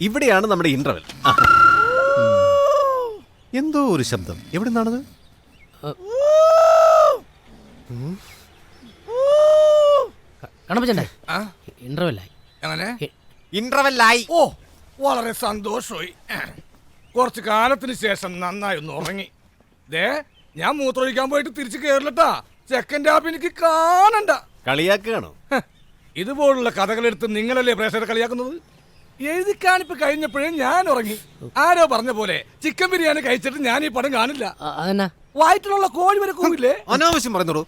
ഇവിടെയാണ് നമ്മുടെ ഇന്റർവെൽ. എന്തോ ഒരു ശബ്ദം. എവിടെ നിന്നാണത്? കണപ്പച്ചണ്ടേ ഇന്റർവെല്ലായി. ഇന്റർവെല്ലായി. ഓ, വളരെ സന്തോഷമായി. കുറച്ച് കാലത്തിന് ശേഷം നന്നായി ഒന്ന് ഉറങ്ങി. ദേ, ഞാൻ മൂത്രമൊഴിക്കാൻ പോയിട്ട് തിരിച്ചു കേറില്ലട്ടാ. സെക്കൻഡ് ഹാഫ് എനിക്ക് കാണണ്ട. കളിയാക്കുകയാണോ? ഇതുപോലുള്ള കഥകളെടുത്ത് നിങ്ങളല്ലേ പ്രേക്ഷകരെ കളിയാക്കുന്നത്? എഴുതിക്കാണിപ്പ് കഴിഞ്ഞപ്പോഴേ ഞാൻ ഉറങ്ങി. ആരോ പറഞ്ഞ പോലെ ചിക്കൻ ബിരിയാണി കഴിച്ചിട്ട് ഞാൻ ഈ പടം കാണില്ല. വയറ്റിലുള്ള കോഴി വരെ കൂവില്ലേ? അനാവശ്യം പറഞ്ഞോളൂ.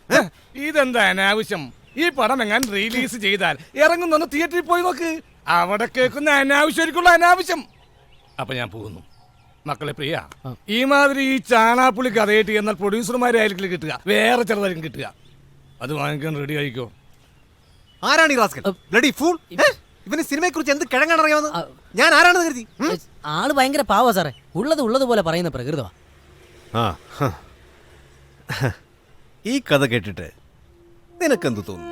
ഇതെന്താ അനാവശ്യം? ഈ പടം എങ്ങാൻ റിലീസ് ചെയ്താൽ ഇറങ്ങുന്ന തിയേറ്ററിൽ പോയി നോക്ക്. അവിടെ കേൾക്കുന്ന അനാവശ്യമായിരിക്കുള്ള അനാവശ്യം. അപ്പൊ ഞാൻ പോകുന്നു. മക്കളെ പ്രിയ, ഈ മാതിരി ഈ ചാണാപ്പുളി കഥയായിട്ട് എന്നാൽ പ്രൊഡ്യൂസർമാരെ ആയിരിക്കും കിട്ടുക, വേറെ ചെറുതായിരിക്കും കിട്ടുക. അത് വാങ്ങിക്കാൻ റെഡി ആയിക്കോ. ആരാണ് ഈ റാസ്കൽ? Bloody fool! ഇവന് സിനിമയെ കുറിച്ച് എന്ത് കിഴങ്ങാണ് അറിയാവുന്നത്? ഞാൻ ആരാണെന്ന് കരുതി? ആള് ഭയങ്കര പാവാ സാറേ. ഉള്ളതുപോലെ പറയുന്ന പ്രകൃതമാ. ഈ കഥ കേട്ടിട്ട് നിനക്കെന്ത് തോന്നുന്നു?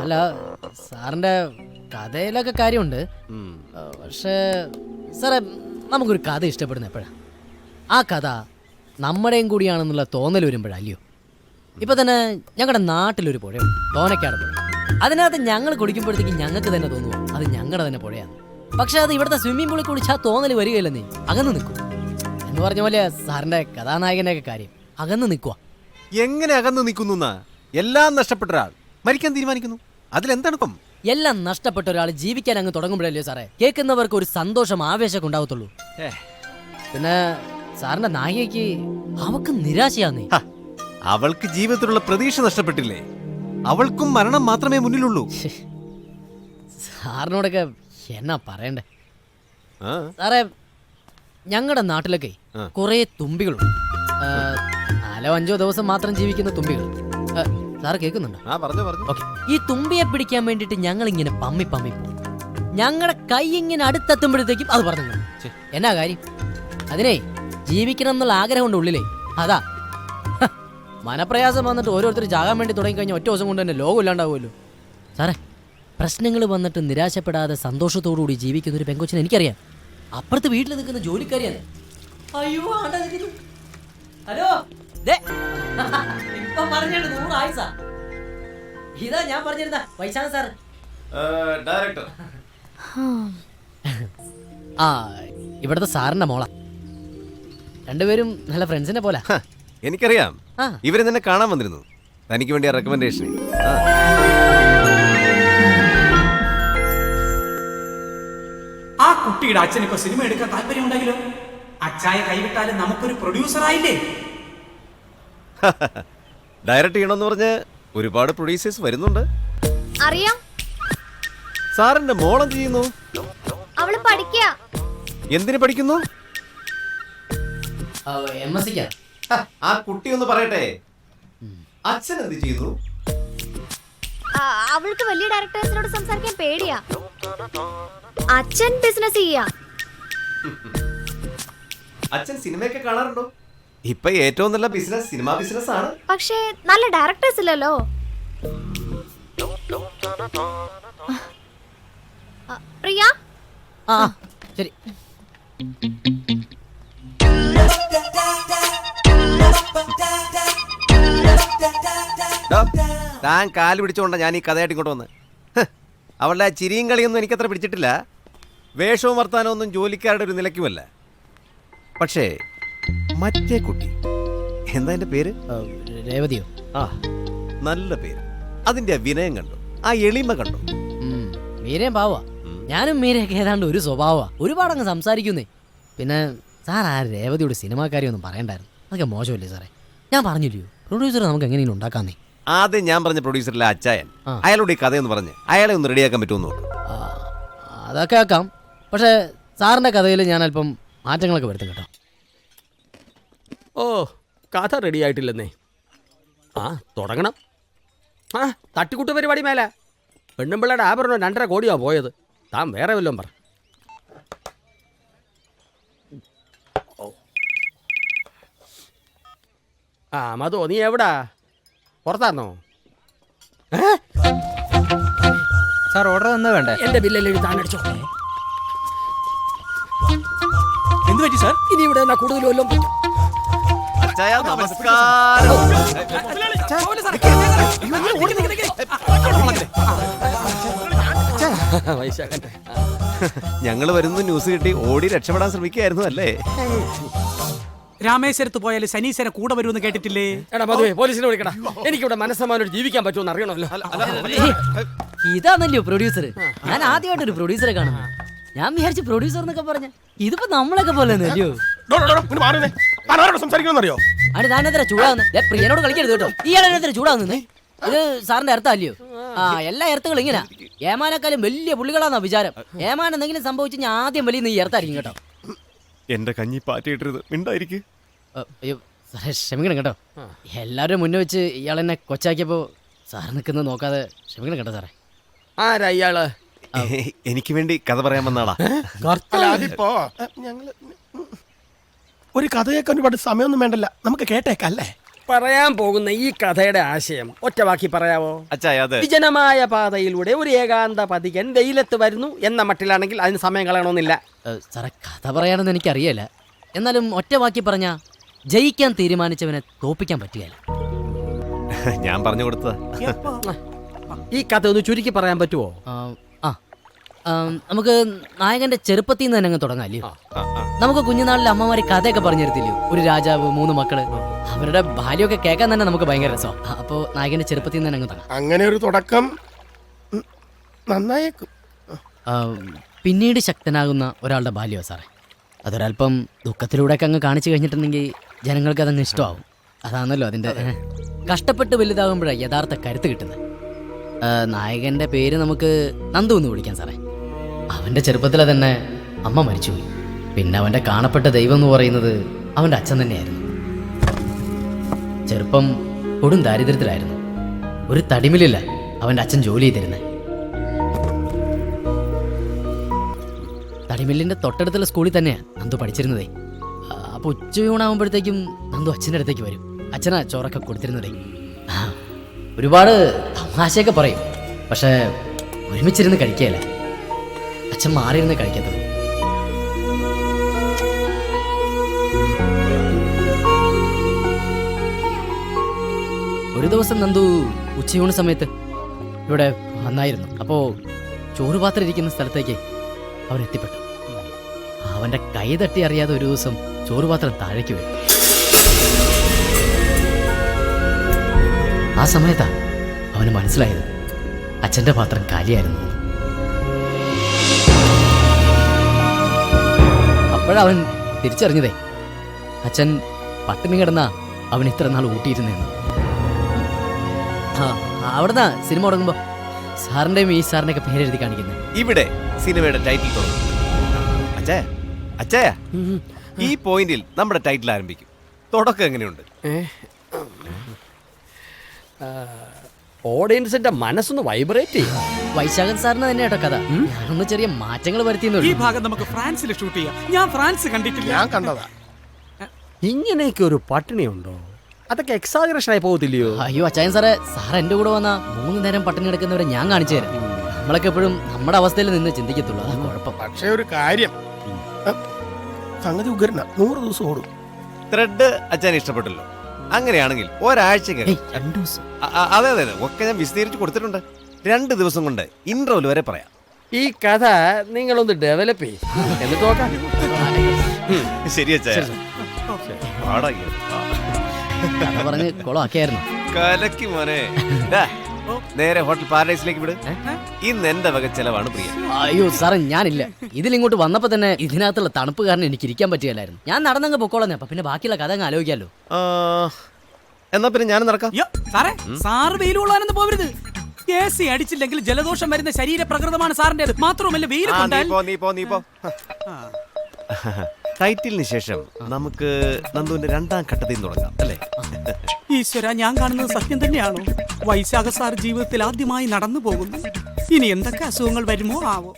അല്ല, സാറിന്റെ കഥയിലൊക്കെ കാര്യമുണ്ട്. പക്ഷേ സാറേ, നമുക്കൊരു കഥ ഇഷ്ടപ്പെടുന്ന എപ്പോഴാ? ആ കഥ നമ്മുടെയും കൂടിയാണെന്നുള്ള തോന്നൽ വരുമ്പോഴല്ലയോ? ഇപ്പൊ തന്നെ ഞങ്ങളുടെ നാട്ടിലൊരു പുഴയുണ്ട്, തോനക്കാട് പുഴ. അതിനകത്ത് ഞങ്ങൾ കുടിക്കുമ്പോഴത്തേക്ക് ഞങ്ങൾക്ക് തന്നെ തോന്നുക അത് ഞങ്ങളുടെ തന്നെ പുഴയാണ്. പക്ഷെ അത് ഇവിടുത്തെ സ്വിമ്മിംഗ് പൂളിൽ കുടിച്ചാൽ തോന്നൽ വരികയില്ലെന്നേ, അകന്ന് നിൽക്കും. എന്ന് പറഞ്ഞ പോലെ സാറിന്റെ കഥാനായകന്റെ ഒക്കെ കാര്യം അകന്ന് നിൽക്കുക. എങ്ങനെ അകന്ന് നിൽക്കുന്നു? എല്ലാം നഷ്ടപ്പെട്ട ഒരാൾ മരിക്കാൻ തീരുമാനിക്കുന്നു. അതിലെന്താണ് ഇപ്പം? എല്ലാം നഷ്ടപ്പെട്ട ഒരാൾ ജീവിക്കാൻ അങ്ങ് തുടങ്ങുമ്പോഴല്ലേ സാറേ കേൾക്കുന്നവർക്ക് ഒരു സന്തോഷം, ആവേശമൊക്കെ ഉണ്ടാവത്തുള്ളൂ. പിന്നെ സാറിന്റെ നായികയ്ക്ക് അവക്ക് നിരാശയാന്നേ. അവൾക്ക് ജീവിതത്തിലുള്ള പ്രതീക്ഷ നഷ്ടപ്പെട്ടില്ലേ? അവൾക്കും മരണം മാത്രമേ മുന്നിലുള്ളൂ. സാറിനോടൊക്കെ എന്നാ പറയണ്ടേ സാറേ? ഞങ്ങളുടെ നാട്ടിലൊക്കെ കുറെ തുമ്പികളുണ്ട്. 4-5 ദിവസം മാത്രം ജീവിക്കുന്ന തുമ്പികൾ. സാറ് കേൾക്കുന്നുണ്ടോ? ഓക്കെ. ഈ തുമ്പിയെ പിടിക്കാൻ വേണ്ടിട്ട് ഞങ്ങൾ ഇങ്ങനെ പമ്മി പോകും. ഞങ്ങളുടെ കൈ ഇങ്ങനെ അടുത്തെത്തുമ്പോഴത്തേക്കും അത് പറഞ്ഞു. എന്നാ കാര്യം? അതിനെ ജീവിക്കണം എന്നുള്ള ആഗ്രഹം കൊണ്ട് ഉള്ളിലേ. അതാ മനപ്രയാസം വന്നിട്ട് ഓരോരുത്തർ ജാകാൻ വേണ്ടി തുടങ്ങിക്കഴിഞ്ഞാൽ ഒറ്റ ദിവസം കൊണ്ട് തന്നെ ലോകം ഇല്ലാണ്ടാവുമല്ലോ. സാറേ, പ്രശ്നങ്ങൾ വന്നിട്ട് നിരാശപ്പെടാതെ സന്തോഷത്തോടുകൂടി ജീവിക്കുന്ന ഒരു പെങ്കൊച്ചിനെ എനിക്കറിയാം. അപ്പുറത്ത് വീട്ടിൽ നിൽക്കുന്ന ജോലിക്കാരിയാണ്. അയ്യോ, ഹലോ, ഇതാ ഞാൻ പറഞ്ഞിരുന്ന വൈശാഖ സാർ. ഡയറക്ടർ. ആ, ഇവിടുത്തെ സാറിന്റെ മോള. രണ്ടുപേരും നല്ല ഫ്രണ്ട്സിനെ പോലെ. എനിക്കറിയാം. ഇവരെ തന്നെ കാണാൻ വന്നിരുന്നു. തനിക്ക് വേണ്ടി റെക്കമെൻഡേഷൻ. ആ കുട്ടിയുടെ അച്ഛൻ ഇപ്പൊ സിനിമ എടുക്കാൻ താല്പര്യം ഉണ്ടെങ്കിലോ? അച്ചായ കൈവിട്ടാലും നമുക്കൊരു പ്രൊഡ്യൂസർ ആയില്ലേ? ഡയറക്ട് ചെയ്യണമെന്ന് പറഞ്ഞ് ഒരുപാട് പ്രൊഡ്യൂസേഴ്സ് വരുന്നുണ്ട്. അറിയാം. സാറിന്റെ മോളം ചെയ്യുന്നു. അവള് പഠിക്കുക. എന്തിനു പഠിക്കുന്നു? ആ കുട്ടി ഒന്ന് പറയട്ടെ. അച്ഛൻ എന്ത് ചെയ്യുന്നു? അവൾക്ക് വലിയ ഡയറക്ടേഴ്സിനോട് സംസാരിക്കാൻ പേടിയാ. അച്ഛൻ ബിസിനസ് ചെയ്യാ. അച്ഛൻ സിനിമയൊക്കെ കാണാറുണ്ടോ? ഇപ്പൊ ഏറ്റവും നല്ല ബിസിനസ് സിനിമ ബിസിനസ് ആണ്. പക്ഷേ നല്ല ഡയറക്ടേഴ്സ് ഇല്ലല്ലോ. പ്രിയ, ശരി. താൻ കാല് പിടിച്ചോണ്ടാ ഞാൻ ഈ കഥയായിട്ട് ഇങ്ങോട്ട് വന്ന്. അവളുടെ ആ ചിരിയും കളിയൊന്നും എനിക്കത്ര പിടിച്ചിട്ടില്ല. വേഷവും വർത്താനവും ഒന്നും ജോലിക്കാരുടെ ഒരു നിലയ്ക്കുമല്ല. പക്ഷേ മറ്റേ കുട്ടി, എന്താ എന്റെ പേര്? രേവതിയോ? ആ, നല്ല പേര്. അതിന്റെ വിനയം കണ്ടോ? ആ എളിമ കണ്ടോ? മീരയും പാവാ. ഞാനും മീരയൊക്കെ ഏതാണ്ട് ഒരു സ്വഭാവമാ. ഒരുപാടങ്ങ് സംസാരിക്കുന്നേ. പിന്നെ സാർ ആ രേവതിയുടെ സിനിമാക്കാരിയൊന്നും പറയണ്ടായിരുന്നു. അതൊക്കെ മോശമല്ലേ സാറേ? ഞാൻ പറഞ്ഞില്ലയോ, പ്രൊഡ്യൂസർ നമുക്ക് എങ്ങനെയും ഉണ്ടാക്കാന്നേ. ആദ്യം ഞാൻ പറഞ്ഞ പ്രൊഡ്യൂസറിലെ അച്ചായൻ, അയാളോട് ഈ കഥയൊന്ന് പറഞ്ഞ് അയാളെ ഒന്ന് റെഡിയാക്കാൻ പറ്റുമെന്ന് നോക്കും. അതൊക്കെ ആക്കാം. പക്ഷേ സാറിന്റെ കഥയിൽ ഞാൻ അല്പം മാറ്റങ്ങളൊക്കെ വരുത്തും കേട്ടോ. ഓ, കഥ റെഡി ആയിട്ടില്ലെന്നേ. തുടങ്ങണം. തട്ടിക്കൂട്ട് പരിപാടി മേലെ പെണ്ണുമ്പിള്ളയുടെ ആഭരണം 2.5 കോടിയാണ് പോയത്. താൻ വേറെ വല്ലതും പറ. മധു, നീ എവിടാ? പുറത്താന്നോ? സാർ ഓർഡർ തന്നേ വേണ്ടേ? എന്റെ ബില്ലല്ലേ താനടിച്ചോ. എന്ത് പറ്റി സാർ? ഇനി ഇവിടെ എന്നാ കൂടുതൽ വല്ലതും പറ്റും. അച്ചായ നമസ്കാരം. വൈശാഖന്റെ. ഞങ്ങള് വരുന്ന ന്യൂസ് കിട്ടി ഓടി രക്ഷപ്പെടാൻ ശ്രമിക്കുകയായിരുന്നു അല്ലേ? രാമേശ്വരത്ത് പോയാൽ ശനീശ്വരൻ കൂടെ വരുമെന്ന് കേട്ടിട്ടില്ലേ? എടാ മധുവേ, പോലീസിനെ വിളിക്കടാ. എനിക്കിവിടെ മനസ്സമാനോട് ജീവിക്കാൻ പറ്റുമെന്ന് അറിയണമല്ലോ. ഇതാണല്ലോ പ്രൊഡ്യൂസർ. ഞാൻ ആദ്യമായിട്ടൊരു പ്രൊഡ്യൂസറെ കാണുന്നു. ഞാൻ വിചാരിച്ചു പ്രൊഡ്യൂസർ എന്നൊക്കെ പറഞ്ഞ ഇതിപ്പോ നമ്മളൊക്കെ പോലെ അല്ലയോ? സംസാരിക്കണമെന്നറിയോ? ആണ് താനെത്ര ചൂടാവുന്നത്? പ്രിയനോട് കളിക്കരുത് കേട്ടോ. ഇയാളെത്ര ചൂടാവുന്നത്? ഇത് സാറിന്റെ അർത്ഥം അല്ലയോ? ആ, എല്ലാ എർത്തുകളും ഇങ്ങനെ ഏമാനേക്കാളും വലിയ പുള്ളികളാന്നാ വിചാരം. ഏമാൻ എന്തെങ്കിലും സംഭവിച്ചു ഞാൻ ആദ്യം വലിയ നീ എർത്തായിരിക്കും കേട്ടോ. എന്റെ കഞ്ഞി പാറ്റിയിട്ടരുത്, മിണ്ടായിരിക്കും. അയ്യോ സാറേ, ക്ഷമിക്കണം കേട്ടോ. എല്ലാവരും മുന്നേ വെച്ച് ഇയാൾ എന്നെ കൊച്ചാക്കിയപ്പോ സാർ നിൽക്കുന്നത് നോക്കാതെ ക്ഷമിക്കണം കേട്ടോ സാറേ. ആരാ ഇയാള്? എനിക്ക് വേണ്ടി കഥ പറയാൻ വന്നാളാ. അതിപ്പോ ഞങ്ങള് ഒരു കഥ കേൾക്കാൻ ഒരുപാട് സമയമൊന്നും വേണ്ടല്ല, നമുക്ക് കേട്ടേക്കല്ലേ? പറയാൻ പോകുന്ന ഈ കഥയുടെ ആശയം ഒറ്റ വാക്കി പറയാവോ? അച്ചായ അത് വിജനമായ പാതയിലൂടെ ഒരു ഏകാന്ത പതികൻ വെയിലത്ത് വരുന്നു എന്ന മട്ടിലാണെങ്കിൽ അതിന് സമയം കളയണമെന്നില്ല. സാറേ, കഥ പറയാനൊന്നും എനിക്കറിയില്ല. എന്നാലും ഒറ്റ വാക്കി പറഞ്ഞ ജയിക്കാൻ തീരുമാനിച്ചവനെ തോപ്പിക്കാൻ പറ്റുകയില്ല. ഞാൻ പറഞ്ഞു കൊടുത്തതാ. ഈ കഥ ഒന്ന് ചുരുക്കി പറയാൻ പറ്റുമോ? നമുക്ക് നായകന്റെ ചെറുപ്പത്തിൽ നിന്ന് തന്നെ അങ്ങ് തുടങ്ങാം അല്ലയോ? നമുക്ക് കുഞ്ഞുനാളിലെ അമ്മമാര് കഥയൊക്കെ പറഞ്ഞു തരത്തില്ലയോ? ഒരു രാജാവ്, 3 മക്കള്, അവരുടെ ബാല്യമൊക്കെ കേൾക്കാൻ തന്നെ നമുക്ക് ഭയങ്കര രസം. അപ്പോ നായകന്റെ ചെറുപ്പത്തിൽ നിന്ന് തന്നെ അങ്ങ് തുടങ്ങാം. അങ്ങനെ ഒരു തുടക്കം നന്നായേക്കും. പിന്നീട് ശക്തനാകുന്ന ഒരാളുടെ ബാല്യമോ സാറേ? അതൊരല്പം ദുഃഖത്തിലൂടെയൊക്കെ അങ്ങ് കാണിച്ചു കഴിഞ്ഞിട്ടുണ്ടെങ്കിൽ ജനങ്ങൾക്ക് അതങ്ങ് ഇഷ്ടമാവും. അതാണല്ലോ അതിന്റെ. കഷ്ടപ്പെട്ട് വലുതാകുമ്പോഴാണ് യഥാർത്ഥ കരുത്ത് കിട്ടുന്നത്. നായകന്റെ പേര് നമുക്ക് നന്ദു എന്ന് വിളിക്കാം സാറേ. അവന്റെ ചെറുപ്പത്തിലെ തന്നെ അമ്മ മരിച്ചുപോയി. പിന്നെ അവന്റെ കാണപ്പെട്ട ദൈവം എന്ന് പറയുന്നത് അവന്റെ അച്ഛൻ തന്നെയായിരുന്നു. ചെറുപ്പം കൊടും ദാരിദ്ര്യത്തിലായിരുന്നു. ഒരു തടിമില്ല അവന്റെ അച്ഛൻ ജോലി ചെയ്തിരുന്നത്. തടിമില്ലിന്റെ തൊട്ടടുത്തുള്ള സ്കൂളിൽ തന്നെയാണ് നന്ദു പഠിച്ചിരുന്നതേ. അപ്പോൾ ഉച്ചയൂണാകുമ്പോഴത്തേക്കും നന്ദു അച്ഛൻ്റെ അടുത്തേക്ക് വരും. അച്ഛനാ ചോറൊക്കെ കൊടുത്തിരുന്നതേ. ഒരുപാട് തമാശയൊക്കെ പറയും, പക്ഷെ ഒരുമിച്ചിരുന്ന് കഴിക്കുകയല്ല. അച്ഛൻ മാറിയിരുന്ന് കഴിക്കത്തുള്ളൂ. ഒരു ദിവസം നന്ദു ഉച്ചയൂണ് സമയത്ത് ഇവിടെ വന്നായിരുന്നു. അപ്പോൾ ചോറുപാത്രം ഇരിക്കുന്ന സ്ഥലത്തേക്ക് അവൻ എത്തിപ്പെട്ടു. അവന്റെ കൈ തട്ടി അറിയാതെ ഒരു ദിവസം ചോറുപാത്രം താഴേക്ക് വീണു. ആ സമയത്താ അവന് മനസ്സിലായത് അച്ഛന്റെ പാത്രം കാലിയായിരുന്നു. അപ്പോഴവൻ തിരിച്ചറിഞ്ഞതേ അച്ഛൻ പട്ടിണി കിടന്ന അവൻ ഇത്ര നാൾ ഊട്ടിയിരുന്നേന്ന്. അവിടുന്ന് സിനിമ തുടങ്ങുമ്പോ സാറിന്റെയും ഈ സാറിന്റെ ഒക്കെ പേരെഴുതി കാണിക്കുന്നത്. ഇവിടെ സിനിമയുടെ ടൈറ്റിൽ തുടങ്ങും. അച്ചായ അച്ചായ, ഈ പോയിന്റിൽ നമ്മുടെ ടൈറ്റിൽ ആരംഭിക്കും. തുടക്കം എങ്ങനെയുണ്ട്? ഓഡിയൻസിന്റെ മനസ്സൊന്ന് വൈബ്രേറ്റ് ചെയ്യും. വൈശാഖൻ സാറിന് തന്നെ കേട്ടോ കഥ. ഞാനൊന്ന് ചെറിയ മാറ്റങ്ങൾ ഈ വരുത്തിയെന്നുള്ളൂ. ഭാഗം നമുക്ക് ഫ്രാൻസിൽ ഷൂട്ട് ചെയ്യാം. ഞാൻ ഫ്രാൻസ് കണ്ടിട്ടില്ല. ഞാൻ കണ്ടതാ. ഇങ്ങനെയൊക്കെ ഒരു പട്ടിണിയുണ്ടോ? അതൊക്കെ എക്സാജറേഷൻ ആയി പോകത്തില്ലയോ? അയ്യോ അച്ചായൻ സാറേ, സാർ എന്റെ കൂടെ വന്ന 3 നേരം പട്ടിണി കിടക്കുന്നവരെ ഞാൻ കാണിച്ചു തരാം. നമ്മളൊക്കെ എപ്പോഴും നമ്മുടെ അവസ്ഥയിൽ നിന്ന് ചിന്തിക്കത്തുള്ളൂ. അതാ കുഴപ്പം. പക്ഷേ ഒരു കാര്യം, സംഗതി ഉഗ്രന 100 ദിവസം ഓടും. ത്രെഡ് അച്ഛൻ ഇഷ്ടപ്പെട്ടല്ലോ. അങ്ങനെയാണെങ്കിൽ ഒരാഴ്ചക്ക് ഏയ്, 2 ദിവസം. അതെ അതെ അതെ, ഒക്കെ ഞാൻ വിശദീകരിച്ച് കൊടുത്തിട്ടുണ്ട്. 2 ദിവസം കൊണ്ട് ഇന്റർവെൽ വരെ പറയാം. ഈ കഥ നിങ്ങളൊന്ന് ഡെവലപ്പ് ചെയ്യും, എന്നിട്ട് നോക്കാം. ശരി അച്ചായ. പാടാ കഥ പറഞ്ഞ് കൊളമാക്കിയായിരുന്നു. കലക്കി മോനെ. ദാ, നേരെ ഹോട്ടൽ പാരഡൈസിലേക്ക് വിട്. ഇന്ന് എന്റെ വക ചെലവാണ് പ്രിയ. അയ്യോ സാറേ, ഞാനില്ല. ഇതിലിങ്ങോട്ട് വന്നപ്പോ തന്നെ ഇതിനകത്തുള്ള തണുപ്പ് കാരണം എനിക്ക് ഇരിക്കാൻ പറ്റിയല്ലായിരുന്നു. ഞാൻ നടന്നങ്ങ് പൊക്കോളന്നെ. അപ്പൊ പിന്നെ ബാക്കിയുള്ള കഥ അങ്ങ് ആലോചിക്കാമല്ലോ. എന്നാ പിന്നെ ഞാനും നടക്കാം. യ്യോ, സാറേ, സാറ് വെയിൽ കൊള്ളാനൊന്നും പോകരുത്. AC അടിച്ചില്ലെങ്കിൽ ജലദോഷം വരുന്ന ശരീരപ്രകൃതമാണ് സാറിന്റെ. മാത്രമല്ല വെയിൽ കൊണ്ടാൽ നീ പോ. ടൈറ്റിലിന് ശേഷം നമുക്ക് നന്ദുവിന്റെ 2ാം ഘട്ടത്തിൽ നിന്ന് തുടങ്ങാം അല്ലേ? ഈശ്വര, ഞാൻ കാണുന്നത് സത്യം തന്നെയാണോ? വൈശാഖ സാർ ജീവിതത്തിൽ ആദ്യമായി നടന്നു പോകുന്നു. ഇനി എന്തൊക്കെ അസുഖങ്ങൾ വരുമോ ആവോ.